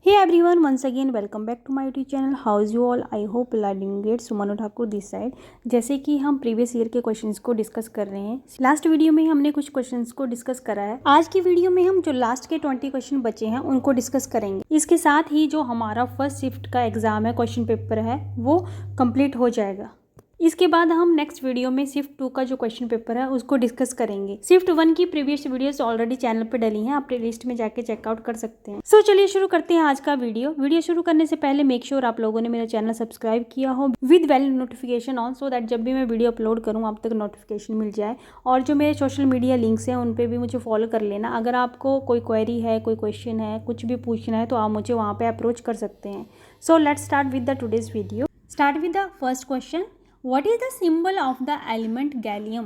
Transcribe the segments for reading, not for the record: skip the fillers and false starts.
Hey everyone, once again welcome back to my YouTube channel. How's you all? I hope you are doing great. Suman Thakur this side. जैसे कि हम previous year के questions को discuss कर रहे हैं, last video में हमने कुछ क्वेश्चंस को डिस्कस करा है। आज की वीडियो में हम जो लास्ट के 20 क्वेश्चन बचे हैं उनको डिस्कस करेंगे। इसके साथ ही जो हमारा फर्स्ट शिफ्ट का एग्जाम है, क्वेश्चन पेपर है, वो कंप्लीट हो जाएगा। इसके बाद हम नेक्स्ट वीडियो में शिफ्ट 2 का जो क्वेश्चन पेपर है उसको डिस्कस करेंगे। शिफ्ट 1 की प्रीवियस वीडियोस ऑलरेडी चैनल पे डली हैं, आप प्लेलिस्ट में जाके चेकआउट कर सकते हैं। सो चलिए शुरू करते हैं आज का वीडियो शुरू करने से पहले मेक श्योर आप लोगों ने मेरा चैनल सब्सक्राइब किया हो with bell notification on, so that जब भी मैं वीडियो अपलोड करूँ आप तक नोटिफिकेशन मिल जाए। और जो मेरे सोशल मीडिया लिंक्स हैं उन पर भी मुझे फॉलो कर लेना। अगर आपको कोई क्वेरी है, कोई क्वेश्चन है, कुछ भी पूछना है तो आप मुझे वहाँ पर अप्रोच कर सकते हैं। So let's start with the today's video. Start with the first question. What is the symbol of the element gallium?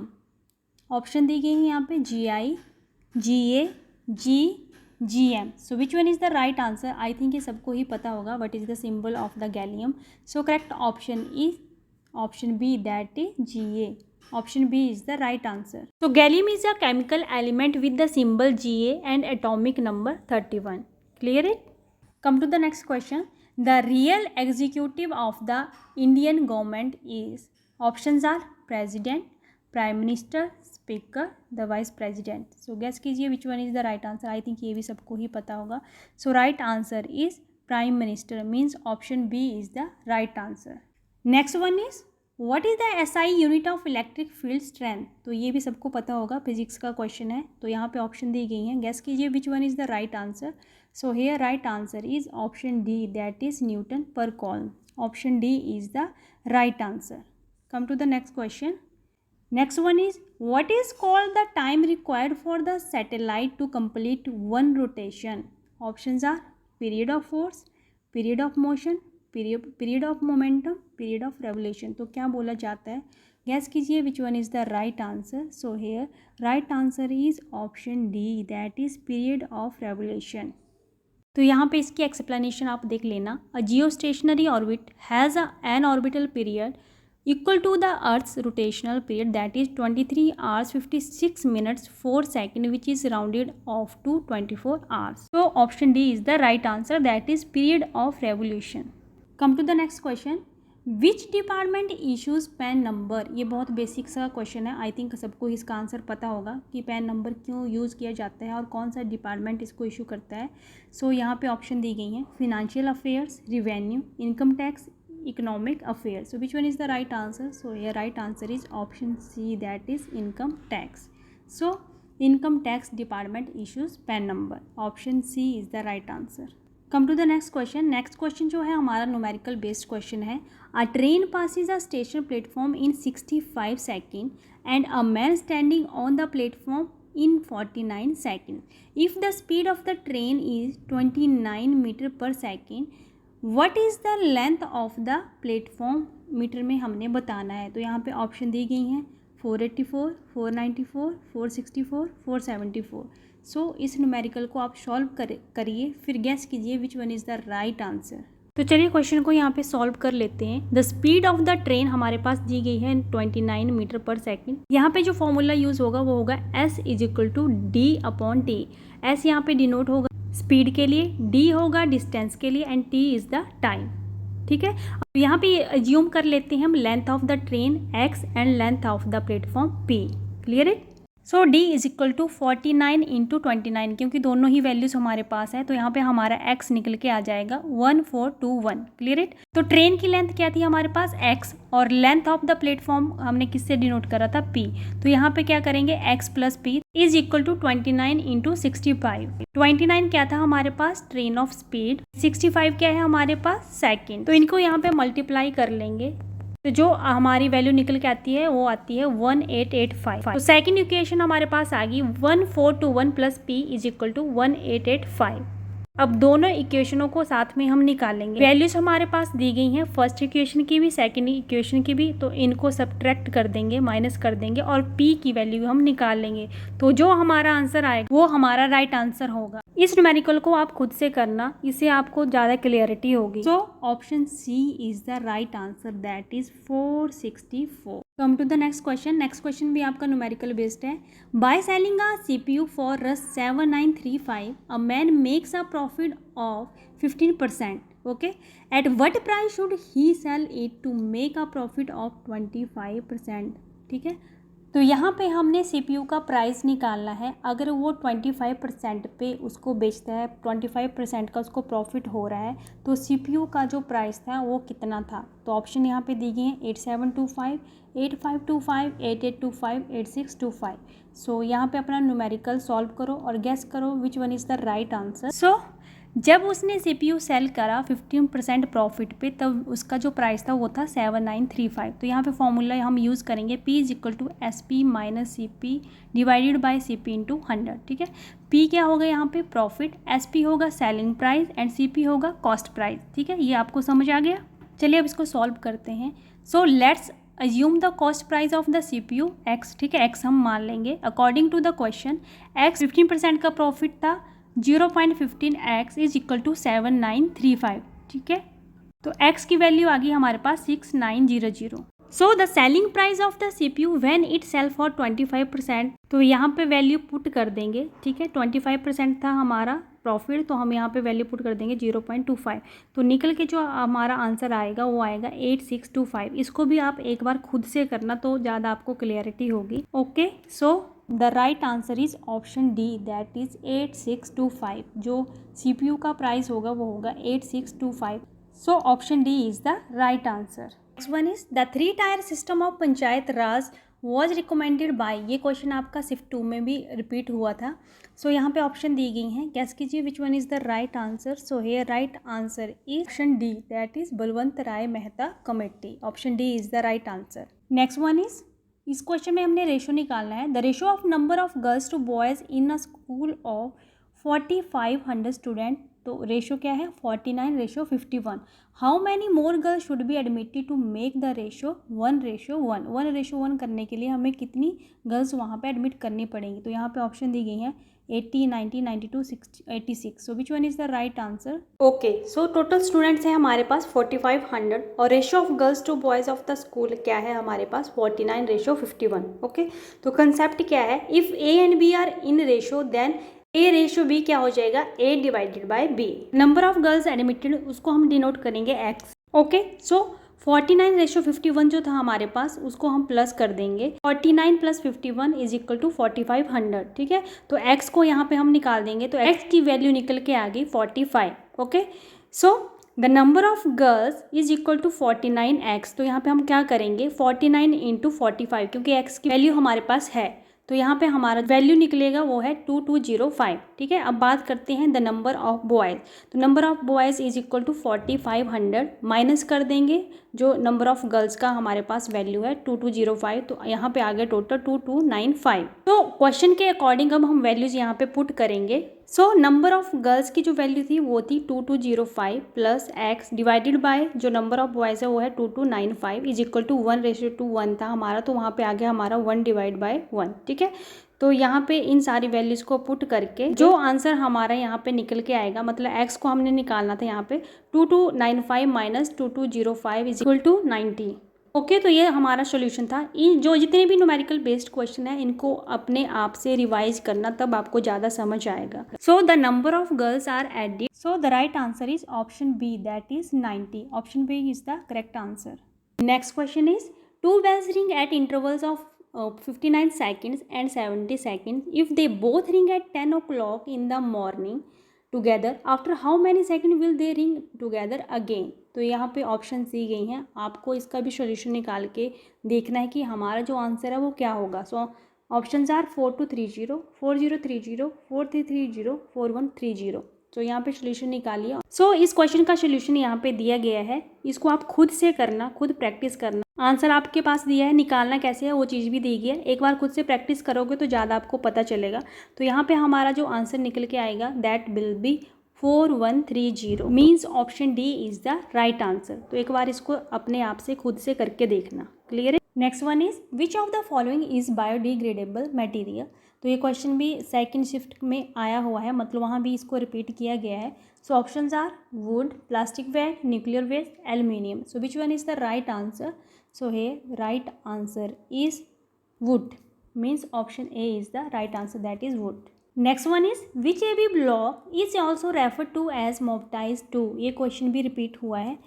Option दी गई है यहाँ पे Gi, Ga, G, Gm. So which one is the right answer? I think ये सबको ही पता होगा what is the symbol of the gallium. So correct option is option B, that is Ga. Option B is the right answer. So gallium is a chemical element with the symbol Ga and atomic number 31. Clear it? Come to the next question. The real executive of the Indian government is, options are president, prime minister, speaker, the vice president. So guess कीजिए which one is the right answer. I think ये भी सबको ही पता होगा. So right answer is prime minister, means option B is the right answer. Next one is what is the SI unit of electric field strength? तो ये भी सबको पता होगा, फिजिक्स का क्वेश्चन है। तो यहाँ पे ऑप्शन दी गई हैं, गैस कीजिए which one is the right answer. So here right answer is option D, that is Newton per coulomb. Option D is the right answer. Come to the next question. Next one is what is called the time required for the satellite to complete one rotation? Options are period of force, period of motion, period of momentum, period of revolution. तो क्या बोला जाता है? Gas कीजिए which one is the right answer. So here right answer is option D, that is period of revolution. तो यहाँ पे इसकी एक्सप्लेनेशन आप देख लेना। A geostationary orbit has an orbital period equal to the earth's rotational period, that is 23 hours 56 minutes 4 seconds, which is rounded off to 24 hours. तो option D is the right answer, that is period of revolution. Come to the next question. Which department issues PAN number? ये बहुत basic सा question है। I think सबको इसका answer पता होगा कि पैन नंबर क्यों यूज़ किया जाता है और कौन सा डिपार्टमेंट इसको इशू करता है. सो यहाँ पे ऑप्शन दी गई हैं, financial affairs, revenue, income tax, economic affairs. So which one is the right answer? So ये right answer is option C, that is income tax. So income tax department issues PAN number. Option C is the right answer. Come to the next question. Next question जो है हमारा numerical based question है. A train passes a station platform in 65 second and a man standing on the platform in 49 seconds. If the speed of the train is 29 meter per second, what is the length of the platform? Metre में हमने बताना है. तो यहाँ पे option दी गई हैं 484, 494, 464, 474. सो इस न्यूमेरिकल को आप सॉल्व करिए, फिर गैस कीजिए which one is the right answer. तो चलिए क्वेश्चन को यहाँ पे सॉल्व कर लेते हैं. The speed of the train हमारे पास दी गई है 29 मीटर पर सेकेंड. यहाँ पे जो फॉर्मूला यूज़ होगा वो होगा S is equal to D upon T. S यहाँ पे डिनोट होगा स्पीड के लिए, D होगा डिस्टेंस के लिए and T is the time. ठीक है. अब यहाँ पे अज्यूम कर लेते हैं हम length of the train X and length of the platform P. Clear it? So D is equal to 49 into 29, क्योंकि दोनों ही वैल्यूज हमारे पास है तो यहाँ पे हमारा X निकल के आ जाएगा 1421. Clear it? तो ट्रेन की लेंथ क्या थी हमारे पास? X, और लेंथ ऑफ द प्लेटफॉर्म हमने किससे डिनोट करा था? P. तो यहाँ पे क्या करेंगे? X plus P is equal to 29 into 65. 29 क्या था हमारे पास? Train of speed. 65 क्या है हमारे पास? सेकेंड. तो इनको यहाँ पे मल्टीप्लाई कर लेंगे तो जो हमारी वैल्यू निकल के आती है वो आती है 1885. तो सेकंड इक्वेशन हमारे पास आ गई 1421 plus P is equal to 1885. अब दोनों इक्वेशनों को साथ में हम निकालेंगे. वैल्यूज हमारे पास दी गई हैं फर्स्ट इक्वेशन की भी, सेकंड इक्वेशन की भी, तो इनको सब्ट्रैक्ट कर देंगे, माइनस कर देंगे और p की वैल्यू हम निकाल लेंगे. तो जो हमारा आंसर आएगा वो हमारा राइट आंसर होगा. इस न्यूमेरिकल को आप खुद से करना, इससे आपको ज़्यादा क्लियरिटी होगी. So option C is the right answer, that is 464. Come to the next question. Next question भी आपका न्यूमेरिकल बेस्ड है। By selling a CPU for ₹7935 a man makes a profit of 15%. Okay, at what price should he sell it to make a profit of 25%. ठीक है, तो यहाँ पे हमने CPU का प्राइस निकालना है। अगर वो 25% पे उसको बेचता है, 25% का उसको प्रॉफिट हो रहा है, तो CPU का जो प्राइस था वो कितना था। तो ऑप्शन यहाँ पे दी गई हैं 8725, 8525, 8825, 8625. सो यहाँ पे अपना न्यूमेरिकल सॉल्व करो और गेस करो which one is the right answer. So जब उसने CPU सेल करा 15% प्रॉफिट पे, तब उसका जो प्राइस था वो था 7935. तो यहाँ पे फॉर्मूला हम यूज़ करेंगे P is equal to SP minus CP divided by CP into 100. ठीक है, P क्या होगा यहाँ पे प्रॉफिट, SP होगा सेलिंग प्राइस एंड CP होगा कॉस्ट प्राइस. ठीक है, ये आपको समझ आ गया। चलिए अब इसको सॉल्व करते हैं। So let's assume the cost price of the CPU X. ठीक है, X हम मान लेंगे। According to the question X 15% का प्रॉफिट था, 0.15x इज इक्वल टू 7935. ठीक है, तो x की वैल्यू आ गई हमारे पास 6900. So the selling price of the CPU when it sell for 25%. तो यहाँ पे वैल्यू पुट कर देंगे. ठीक है, 25% था हमारा प्रॉफिट, तो हम यहाँ पे वैल्यू पुट कर देंगे 0.25. तो निकल के जो हमारा आंसर आएगा वो आएगा 8625. इसको भी आप एक बार खुद से करना तो ज़्यादा आपको क्लियरिटी होगी. Okay, so the right answer is option D, that is 8625. जो CPU का प्राइस होगा वो होगा 8625. So option D is the right answer. Next one is the 3 tier system of panchayat Raj was recommended by. ये question आपका shift 2 में भी repeat हुआ था. सो यहाँ पे ऑप्शन दी गई हैं, गैस कीजिए which one is the right answer. So here right answer is option D, that is Balwant Rai Mehta committee. Option D is the right answer. Next one is, इस क्वेश्चन में हमने रेशो निकालना है. The ratio of number of girls to boys in a school of 4500 student. तो रेशो क्या है 49:51. How many more girls should be admitted to make the ratio 1:1. 1:1 करने के लिए हमें कितनी गर्ल्स वहाँ पे एडमिट करनी पड़ेंगी. तो यहाँ पे ऑप्शन दी गई हैं 80, 90, 92, 86. So which one is the right answer. Okay, so total students हैं हमारे पास 4500 और ratio of girls to boys of the school क्या है हमारे पास 49:51. ओके, तो कंसेप्ट क्या है, if A and B are in ratio then A ratio B क्या हो जाएगा A divided by B. Number of girls admitted उसको हम डिनोट करेंगे X. ओके, सो 49:51 जो था हमारे पास उसको हम प्लस कर देंगे. 49 + 51 इज इक्वल टू 4500. ठीक है, तो x को यहाँ पे हम निकाल देंगे. तो x की वैल्यू निकल के आ गई 45. Okay, so the number of girls is equal to 49x. तो यहाँ पे हम क्या करेंगे 49 × 45, क्योंकि x की वैल्यू हमारे पास है. तो यहाँ पे हमारा वैल्यू निकलेगा वो है 2205. ठीक है, अब बात करते हैं द नंबर ऑफ बॉयज़. तो number of boys is equal to 4500 minus कर देंगे जो नंबर ऑफ गर्ल्स का हमारे पास वैल्यू है 2205. तो यहाँ पे आ गया टोटल 2295. तो क्वेश्चन के अकॉर्डिंग अब हम वैल्यूज यहाँ पे पुट करेंगे. सो नंबर ऑफ गर्ल्स की जो वैल्यू थी वो थी 2205 प्लस x डिवाइडेड बाय जो नंबर ऑफ बॉयज़ है वो है 2295 इज इक्वल टू 1:1 था हमारा. तो वहाँ पे आ गया हमारा 1/1. ठीक है, तो यहाँ पे इन सारी वैल्यूज़ को पुट करके जो आंसर हमारा यहाँ पे निकल के आएगा, मतलब x को हमने निकालना था यहाँ पे 2295 minus 2205 is equal to 90. Okay, तो ये हमारा सॉल्यूशन था. इन जो जितने भी न्यूमेरिकल बेस्ड क्वेश्चन है इनको अपने आप से रिवाइज करना, तब आपको ज़्यादा समझ आएगा. So the number of girls are added. So the right answer is option B, that is 90. Option B is the correct answer. Next question is to bells ring at intervals of 59 seconds and 70 seconds. If they both ring at 10 o'clock in the morning together, after how many seconds will they ring together again? तो यहाँ पे option दी गई हैं, आपको इसका भी solution निकाल के देखना है कि हमारा जो आंसर है वो क्या होगा. So options are 4230, 4030, 4330, 4130. तो यहाँ पे सोल्यूशन निकालिए. सो इस क्वेश्चन का सोल्यूशन यहाँ पे दिया गया है, इसको आप खुद से करना, खुद प्रैक्टिस करना. आंसर आपके पास दिया है, निकालना कैसे है वो चीज़ भी दी गई है. एक बार खुद से प्रैक्टिस करोगे तो ज़्यादा आपको पता चलेगा. तो यहाँ पे हमारा जो आंसर निकल के आएगा that will be 4130. Means option D is the right answer. तो एक बार इसको अपने आप से खुद से करके देखना. क्लियर है. Next one is which of the following is biodegradable material. तो ये क्वेश्चन भी सेकंड शिफ्ट में आया हुआ है, मतलब वहाँ भी इसको रिपीट किया गया है। So options are wood, plastic bag, nuclear waste, aluminium. So which one is the right answer? So here right answer is wood, means option A is the right answer, that is wood. Next one is which AB block is also referred to as Mobtize 2? ये question भी repeat हुआ है।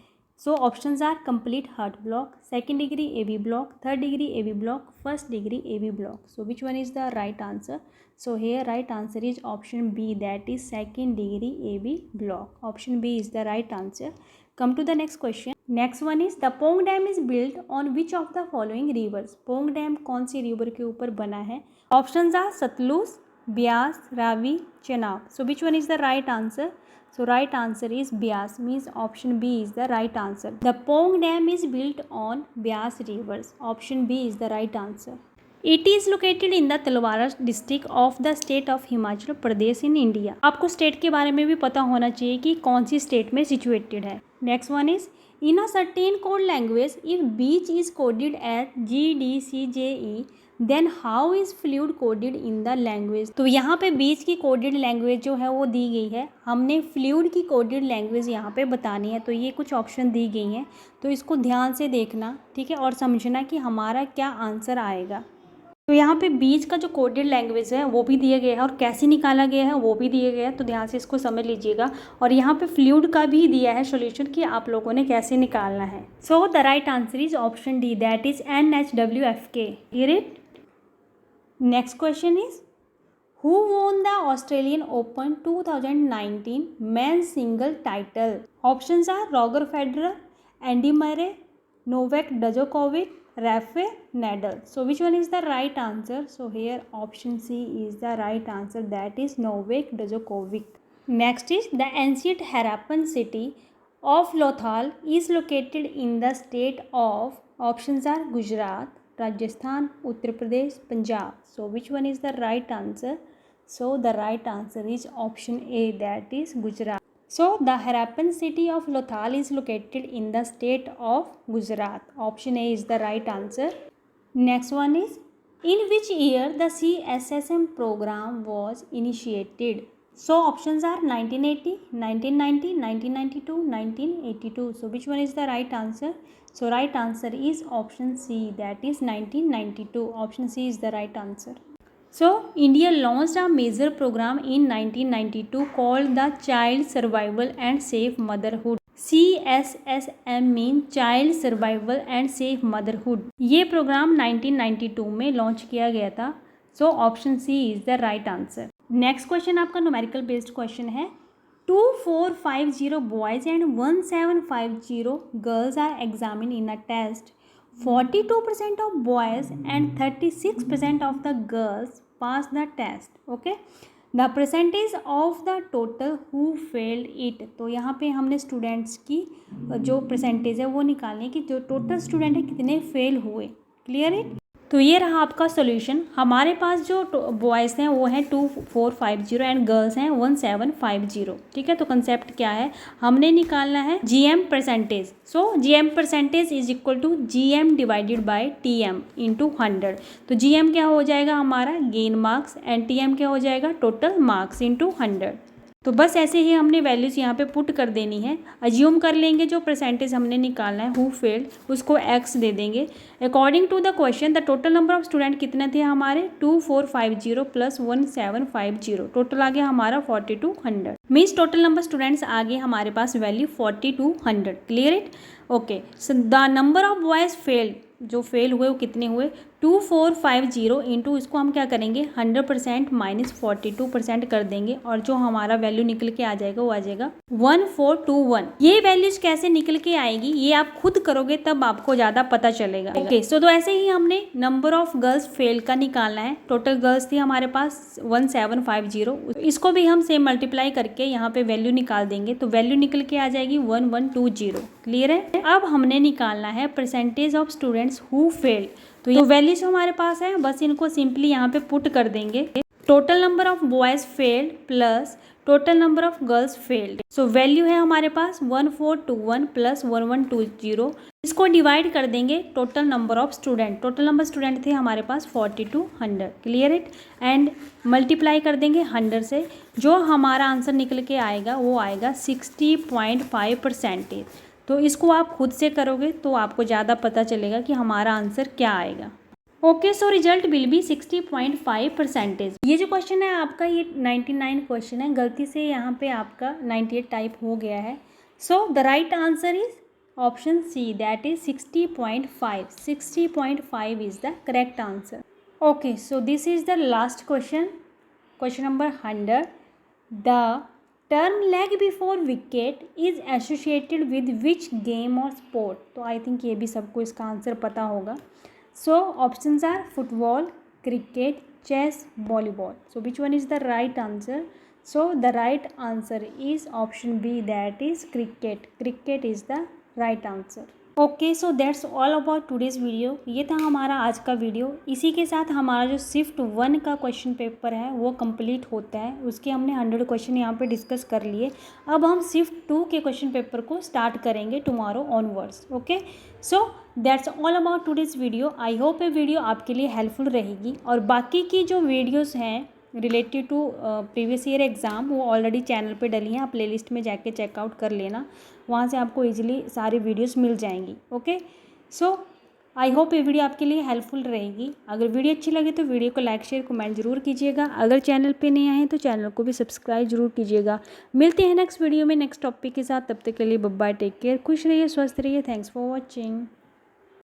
So options are complete heart block, second degree AB block, third degree AB block, first degree AB block. So which one is the right answer? So here right answer is option B, that is second degree AB block. Option B is the right answer. Come to the next question. Next one is the Pong Dam is built on which of the following rivers? Pong Dam कौन सी river के ऊपर बना है? Options are Sutlej, Beas, Ravi, Chenab. So which one is the right answer? So right answer is Beas, means option B is the right answer. The Pong Dam is built on Beas rivers. Option B is the right answer. It is located in the Talwara district of the state of Himachal Pradesh in India. आपको state के बारे में भी पता होना चाहिए कि कौन सी स्टेट में सिचुएटेड है. Next one is in a certain code language if beach is coded at GDCJE then how is fluid coded in the language. तो यहाँ पे बीच की कोडेड लैंग्वेज जो है वो दी गई है, हमने फ्लूइड की कोडेड लैंग्वेज यहाँ पे बतानी है. तो ये कुछ ऑप्शन दी गई हैं, तो इसको ध्यान से देखना, ठीक है, और समझना कि हमारा क्या आंसर आएगा. तो यहाँ पे बीच का जो कोडेड लैंग्वेज है वो भी दिया गया है और कैसे निकाला गया है वो भी दिया गया है, तो ध्यान से इसको समझ लीजिएगा. और यहाँ पे फ्लूइड का भी दिया है सॉल्यूशन कि आप लोगों ने कैसे निकालना है. So the right answer is option D, that is NHWFK. Here it. Next question is who won the Australian Open 2019 men's single title? Options are Roger Federer, Andy Murray, Novak जोकोविच, Rafael Nadal. So which one is the right answer? So here option C is the right answer, that is Novak Djokovic. Next is the ancient Harappan city of Lothal is located in the state of, options are Gujarat, Rajasthan, Uttar Pradesh, Punjab. So which one is the right answer? So the right answer is option A, that is Gujarat. So the Harappan city of Lothal is located in the state of Gujarat. Option A is the right answer. Next one is in which year the CSSM program was initiated? So options are 1980, 1990, 1992, 1982. So which one is the right answer? So right answer is option C, that is 1992. Option C is the right answer. So India launched a major program in 1992 called the Child Survival and Safe Motherhood. CSSM mean Child Survival and Safe Motherhood. ये program 1992 में launch किया गया था. So option C is the right answer. Next question आपका numerical based question है. 2450 boys and 1750 girls are examine in a test. 42% of boys and 36% of the girls pass the test. Okay, the percentage of the total who failed it. तो यहाँ पे हमने students की जो percentage है वो निकालनी है कि जो टोटल स्टूडेंट है कितने फेल हुए. Clear it. तो ये रहा आपका सॉल्यूशन. हमारे पास जो बॉयज़ हैं वो हैं 2450 एंड गर्ल्स हैं 1750. ठीक है, तो कंसेप्ट क्या है, हमने निकालना है GM percentage. So GM percentage is equal to GM divided by TM into 100. तो GM क्या हो जाएगा हमारा गेन मार्क्स एंड TM क्या हो जाएगा टोटल मार्क्स इंटू 100. तो बस ऐसे ही हमने वैल्यूज़ यहाँ पे पुट कर देनी है. अज्यूम कर लेंगे जो परसेंटेज हमने निकालना है हु फेल्ड उसको x दे देंगे. According to the question the total number of student कितने थे हमारे 2450 प्लस 1750. टोटल आ गया हमारा 4200. मीन्स टोटल नंबर स्टूडेंट्स आ गए हमारे पास value 4200. Clear it. Okay, so the number of boys failed, जो फेल हुए वो कितने हुए 2450 इंटू इसको हम क्या करेंगे 100% माइनस 42% कर देंगे और जो हमारा वैल्यू निकल के आ जाएगा वो आ जाएगा 1421. ये वैल्यूज कैसे निकल के आएगी ये आप खुद करोगे तब आपको ज़्यादा पता चलेगा. ओके, सो तो ऐसे ही हमने नंबर ऑफ गर्ल्स फेल का निकालना है. टोटल गर्ल्स थी हमारे पास 1750. इसको भी हम सेम मल्टीप्लाई करके यहाँ पे वैल्यू निकाल देंगे तो वैल्यू निकल के आ जाएगी 1120. क्लियर है. अब हमने निकालना है percentage of students who failed. तो ये वैल्यूज हमारे पास है, बस इनको सिंपली यहाँ पे पुट कर देंगे. Total number of boys failed plus total number of girls failed. So value है हमारे पास 1421 प्लस 1120। इसको डिवाइड कर देंगे total number of student. Total number student थे हमारे पास 4200। Clear it. एंड मल्टीप्लाई कर देंगे 100 से। जो हमारा आंसर निकल के आएगा वो आएगा 60.5%। तो इसको आप खुद से करोगे तो आपको ज़्यादा पता चलेगा कि हमारा आंसर क्या आएगा। Okay, so result will be 60.5%। ये जो क्वेश्चन है आपका, ये 99 क्वेश्चन है, गलती से यहाँ पे आपका 98 टाइप हो गया है। So the right answer is option C, that is 60.5। 60.5 is the correct answer. Okay, so this is the last question, question number 100। The term leg before wicket is associated with which game और sport. तो I think ये भी सबको इसका answer पता होगा। So options are football, cricket, chess, volleyball. So which one is the right answer? So the right answer is option B, that is cricket. Cricket is the right answer. Okay, so that's all about today's video. ये था हमारा आज का video. इसी के साथ हमारा जो शिफ्ट 1 का क्वेश्चन पेपर है वो कंप्लीट होता है। उसके हमने 100 क्वेश्चन यहाँ पे डिस्कस कर लिए। अब हम शिफ्ट 2 के क्वेश्चन पेपर को स्टार्ट करेंगे tomorrow onwards. Okay, so that's all about today's video. I hope ये वीडियो आपके लिए हेल्पफुल रहेगी। और बाकी की जो वीडियोज़ हैं related to previous year exam वो ऑलरेडी चैनल पे डली हैं, आप प्लेलिस्ट में जाके चेकआउट कर लेना, वहाँ से आपको इजीली सारी वीडियोस मिल जाएंगी। ओके, सो आई होप ये वीडियो आपके लिए हेल्पफुल रहेगी। अगर वीडियो अच्छी लगे तो वीडियो को लाइक शेयर कमेंट जरूर कीजिएगा। अगर चैनल पे नए आए हैं तो चैनल को भी सब्सक्राइब जरूर कीजिएगा। मिलते हैं नेक्स्ट वीडियो में नेक्स्ट टॉपिक के साथ। तब तक के लिए बाय बाय, टेक केयर, खुश रहिए, स्वस्थ रहिए। Thanks for watching.